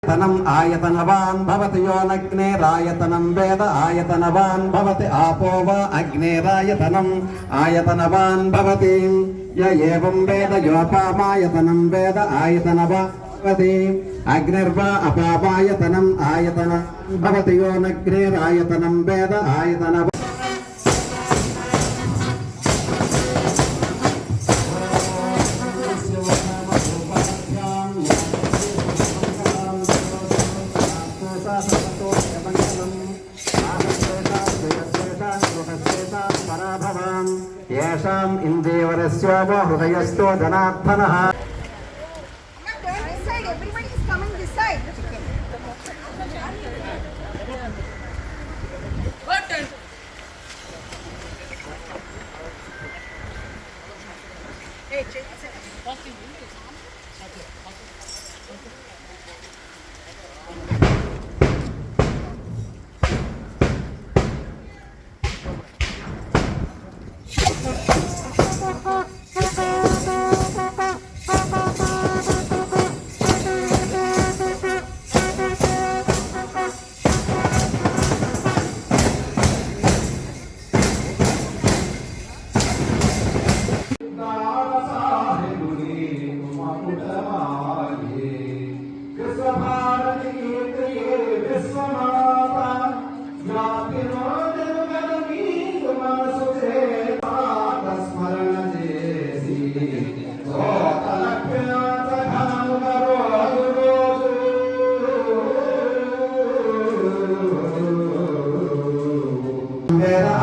तनम आयतनवान् भवति यो नग्नेरायतनं वेद आयतनवान् भवति आपो वा अग्नेरायतनम् आयतनवान् भवति य एवं वेद योपामायतनं वेद आयतनवान् भवति अग्निर्वा अपामायतनम् आयतनं भवति यो नग्नेरायतनं वेद आयतनवान् येषाम् इन्द्रियवरस्य वो हृदयस्थो जनार्दनः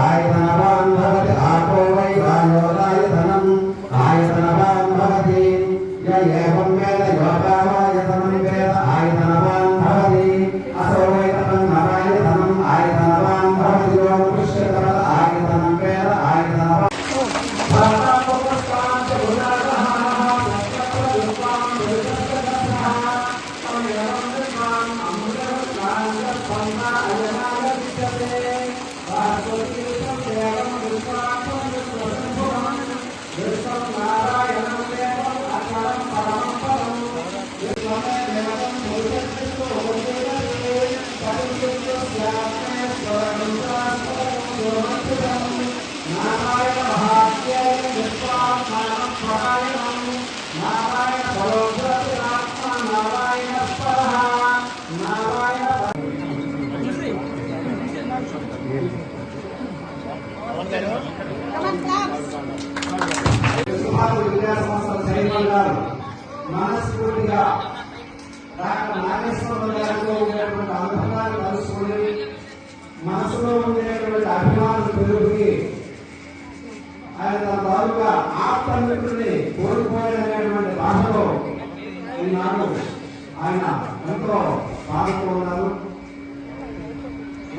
आयतनवान् भवति आपो वै वायोरायतनम् आयतनवान् भवति य एवं वेद योपामायतनं वेद आयतनवान् भवति असो वै तन्नवायतनम् आयतनवान् भवति यो पुष्यकर आयतनं वेद आयतनवान् మనస్ఫూర్తిగా డాక్టర్ నాగేశ్వరరావు గారితో ఉండేటువంటి అనుభవాన్ని కలుసుకుని మనసులో ఉండేటువంటి అభిమానం పెరుగుకి ఆయన తన తాలూకా ఆత్మమిత్రుని కోల్పోయినటువంటి బాధలో ఈనాడు ఆయన ఎంతో బాధతో ఉన్నారు.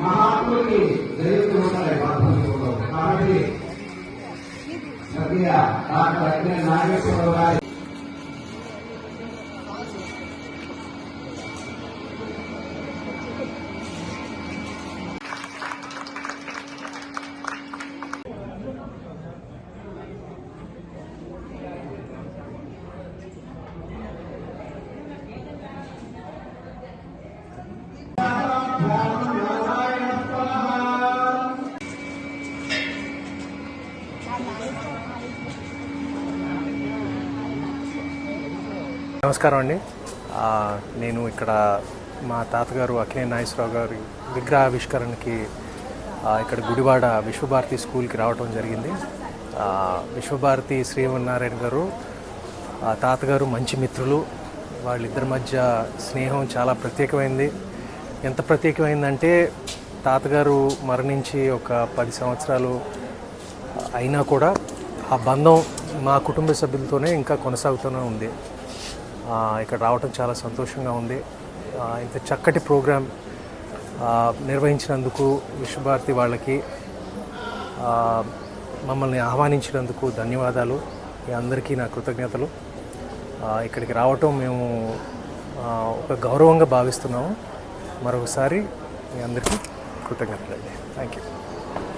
మహాత్ముడికి జరుగుతూ ఉంటాయి బాధలు కాబట్టి సద్య డాక్టర్ అగ్ని నాగేశ్వరరావు గారి నమస్కారం అండి. నేను ఇక్కడ మా తాతగారు అక్కినేని నాగేశ్వరరావు గారి విగ్రహావిష్కరణకి ఇక్కడ గుడివాడ విశ్వభారతి స్కూల్కి రావడం జరిగింది. విశ్వభారతి శ్రీమన్నారాయణ గారు తాతగారు మంచి మిత్రులు. వాళ్ళిద్దరి మధ్య స్నేహం చాలా ప్రత్యేకమైంది. ఎంత ప్రత్యేకమైందంటే తాతగారు మరణించి ఒక 10 సంవత్సరాలు అయినా కూడా ఆ బంధం మా కుటుంబ సభ్యులతోనే ఇంకా కొనసాగుతూనే ఉంది. ఇక్కడ రావటం చాలా సంతోషంగా ఉంది. ఇంత చక్కటి ప్రోగ్రాం నిర్వహించినందుకు విశ్వభారతి వాళ్ళకి, మమ్మల్ని ఆహ్వానించినందుకు ధన్యవాదాలు. మీ అందరికీ నా కృతజ్ఞతలు. ఇక్కడికి రావటం మేము ఒక గౌరవంగా భావిస్తున్నాము. మరొకసారి మీ అందరికీ కృతజ్ఞతలండి. Thank you.